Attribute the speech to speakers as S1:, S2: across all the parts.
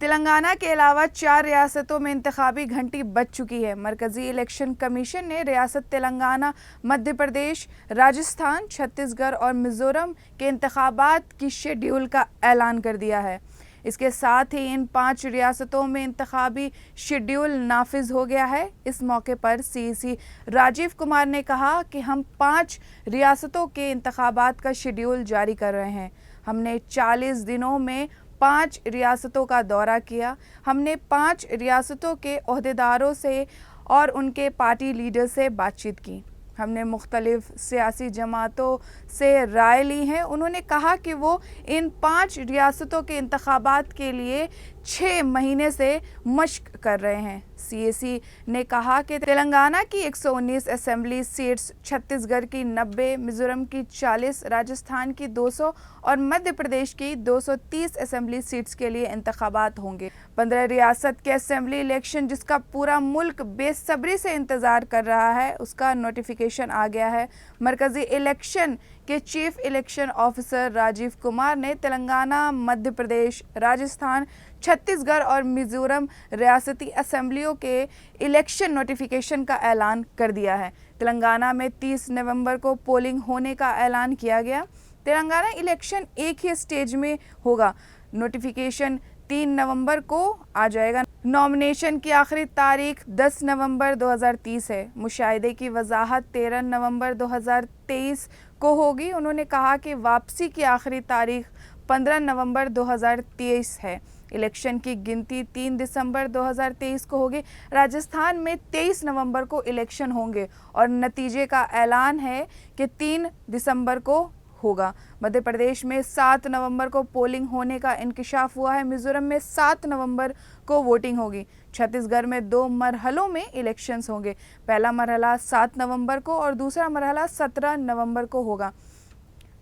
S1: तेलंगाना के अलावा 4 रियासतों में इंतखाबी घंटी बज चुकी है। मरकजी इलेक्शन कमीशन ने रियासत तेलंगाना, मध्य प्रदेश, राजस्थान, छत्तीसगढ़ और मिजोरम के इंतखाबात की शेड्यूल का ऐलान कर दिया है। इसके साथ ही इन 5 रियासतों में इंतखाबी शेड्यूल नाफिज हो गया है। इस मौके पर सीईसी राजीव कुमार ने कहा कि हम 5 रियासतों के इंतखाबात का शेड्यूल जारी कर रहे हैं। हमने 40 दिनों में 5 रियासतों का दौरा किया। हमने 5 रियासतों के ओहदेदारों से और उनके पार्टी लीडर से बातचीत की। हमने मुख्तलिफ सियासी जमातों से राय ली है। उन्होंने कहा कि वो इन 5 रियासतों के इंतखाबात के लिए 6 महीने से मशक कर रहे हैं। सीएसी ने कहा कि तेलंगाना की 119 असेंबली सीट्स, छत्तीसगढ़ की 90, मिजोरम की 40, राजस्थान की 200 और मध्य प्रदेश की 230 असेंबली सीट्स के लिए इंतखाबात होंगे। 15 रियासत के असेंबली इलेक्शन जिसका पूरा मुल्क बेसब्री से इंतज़ार कर रहा है, उसका नोटिफिकेशन आ गया है। मरकजी इलेक्शन के chief election officer Rajiv Kumar ने तेलंगाना, मध्य प्रदेश, राजस्थान, छत्तीसगढ़ और मिजोरम रियासती असेंबलियों के इलेक्शन नोटिफिकेशन का ऐलान कर दिया है। तेलंगाना में 30 नवंबर को पोलिंग होने का ऐलान किया गया। तेलंगाना इलेक्शन एक ही स्टेज में होगा। नोटिफिकेशन 3 नवंबर को आ जाएगा। नॉमिनेशन की आखिरी तारीख 10 नवंबर 2030 है। मुशाहिदे की वजाहत 13 नवंबर 2023 को होगी। उन्होंने कहा कि वापसी की आखिरी तारीख 15 नवंबर 2023 है। इलेक्शन की गिनती 3 दिसंबर 2023 को होगी। राजस्थान में 23 नवंबर को इलेक्शन होंगे और नतीजे का ऐलान है कि 3 दिसंबर को होगा। मध्य प्रदेश में 7 नवंबर को पोलिंग होने का इंकशाफ हुआ है। मिजोरम में 7 नवंबर को वोटिंग होगी। छत्तीसगढ़ में 2 मरहलों में इलेक्शंस होंगे। पहला मरहला 7 नवंबर को और दूसरा मरहला 17 नवंबर को होगा।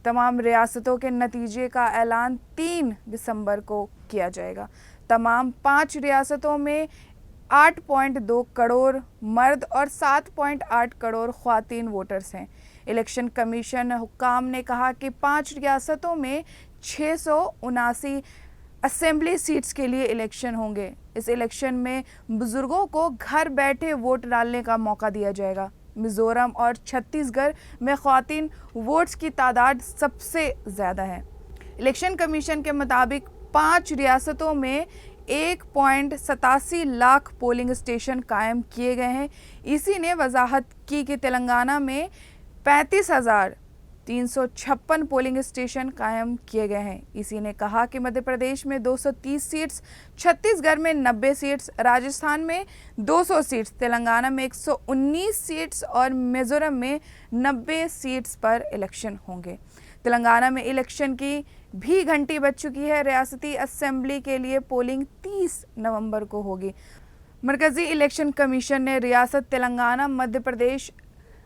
S1: तमाम रियासतों के नतीजे का ऐलान 3 दिसंबर को किया जाएगा। तमाम 5 रियासतों में 8.2 करोड़ मर्द और 7.8 करोड़ ख्वातीन वोटर्स हैं। इलेक्शन कमीशन हुक्काम ने कहा कि 5 रियासतों में 679 असेंबली सीट्स के लिए इलेक्शन होंगे। इस इलेक्शन में बुजुर्गों को घर बैठे वोट डालने का मौका दिया जाएगा। मिजोरम और छत्तीसगढ़ में ख्वातीन वोट्स की तादाद सबसे ज़्यादा है। इलेक्शन कमीशन के मुताबिक 5 रियासतों में 1.87 लाख पोलिंग स्टेशन कायम किए गए हैं। इसी ने वजाहत की कि तेलंगाना में 35,356 पोलिंग स्टेशन कायम किए गए हैं। इसी ने कहा कि मध्य प्रदेश में 230 सीट्स, छत्तीसगढ़ में 90 सीट्स, राजस्थान में 200 सीट्स, तेलंगाना में 119 सीट्स और मिजोरम में 90 सीट्स पर इलेक्शन होंगे। तेलंगाना में इलेक्शन की भी घंटी बज चुकी है। रियासती असेंबली के लिए पोलिंग 30 नवंबर को होगी। मरकजी इलेक्शन कमीशन ने रियासत तेलंगाना, मध्य प्रदेश,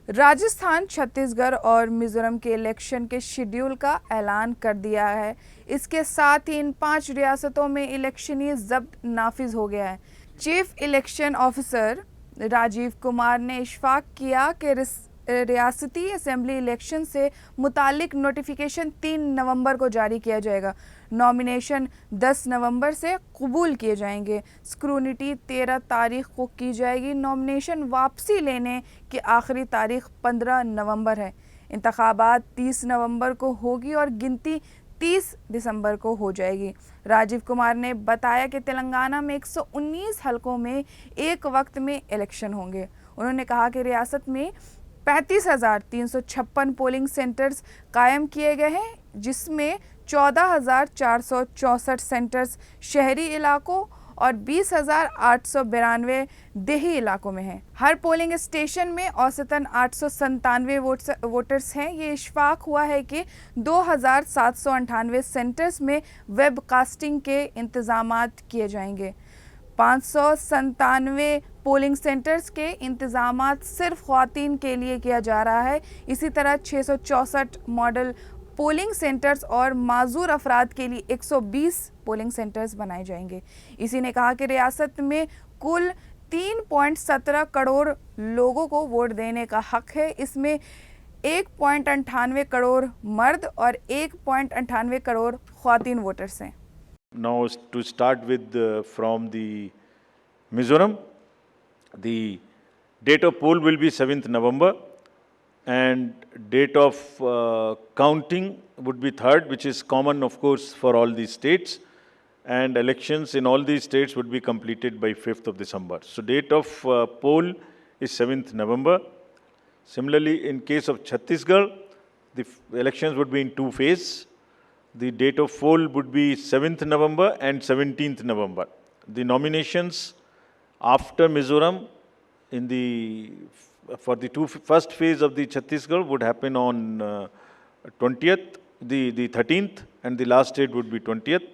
S1: राजस्थान, छत्तीसगढ़ और मिजोरम के इलेक्शन के शेड्यूल का ऐलान कर दिया है। इसके साथ ही इन 5 रियासतों में इलेक्शनी ज़ब्त नाफिज हो गया है। Chief election officer Rajiv Kumar ने इशफाक किया कि रियासती असेंबली इलेक्शन से मुतालिक नोटिफिकेशन 3 नवंबर को जारी किया जाएगा। नॉमिनेशन 10 नवंबर से कबूल किए जाएंगे। स्क्रूनिटी 13 तारीख को की जाएगी। नॉमिनेशन वापसी लेने की आखिरी तारीख 15 नवंबर है। इंतखाबात 30 नवंबर को होगी और गिनती 30 दिसंबर को हो जाएगी। राजीव कुमार ने बताया कि तेलंगाना में 119 हलकों में एक वक्त में इलेक्शन होंगे। उन्होंने कहा कि रियासत में 35,356 पोलिंग सेंटर्स कायम किए गए हैं, जिसमें 14,464 सेंटर्स शहरी इलाकों और 20,892 देही इलाकों में हैं। हर पोलिंग स्टेशन में औसतन 897 वोटर्स हैं। ये इशफाक हुआ है कि 2,798 सेंटर्स में वेबकास्टिंग के इंतजामात किए जाएंगे। 597 पोलिंग सेंटर्स के इंतजामात सिर्फ ख्वातीन के लिए किया जा रहा है। इसी तरह 664 मॉडल पोलिंग सेंटर्स और माजूर अफराद के लिए 120 पोलिंग सेंटर्स बनाए जाएंगे। इसी ने कहा कि रियासत में कुल 3.17 करोड़ लोगों को वोट देने का हक है। इसमें 1.98 करोड़ मर्द और 1.98 करोड़ ख्वातीन वोटर्स हैं।
S2: Now to start with from the Mizoram, the date of poll will be 7th November and date of counting would be 3rd, which is common of course for all these states, and elections in all these states would be completed by 5th of December. So date of poll is 7th November. Similarly, in case of Chhattisgarh, the elections would be in 2 phases. The date of poll would be 7th November and 17th November. The nominations after Mizoram for the first phase of the Chhattisgarh would happen on 20th, the 13th, and the last date would be 20th.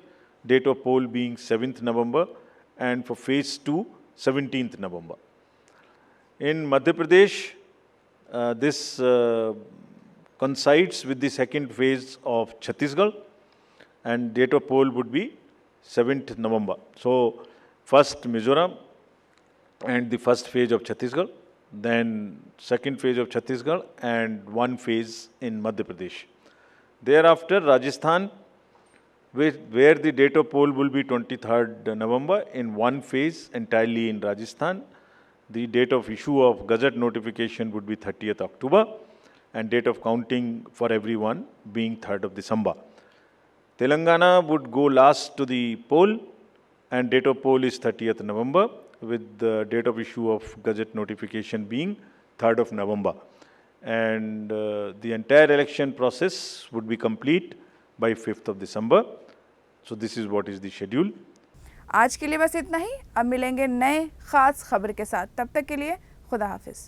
S2: Date of poll being 7th November, and for phase 2, 17th November. In Madhya Pradesh, this coincides with the second phase of Chhattisgarh, and date of poll would be 7th November. So, first Mizoram and the first phase of Chhattisgarh, then second phase of Chhattisgarh and one phase in Madhya Pradesh. Thereafter, Rajasthan, where the date of poll will be 23rd November in one phase entirely in Rajasthan. The date of issue of Gazette notification would be 30th October and date of counting for everyone being 3rd of December. Telangana would go last to the poll and date of poll is 30th November with the date of issue of Gazette notification being 3rd of November. And the entire election process would be complete by 5th of December. So this is what is the schedule.
S1: आज के लिए बस इतना ही। अब मिलेंगे नए खास खबर के साथ। तब तक के लिए खुदा हाफिज।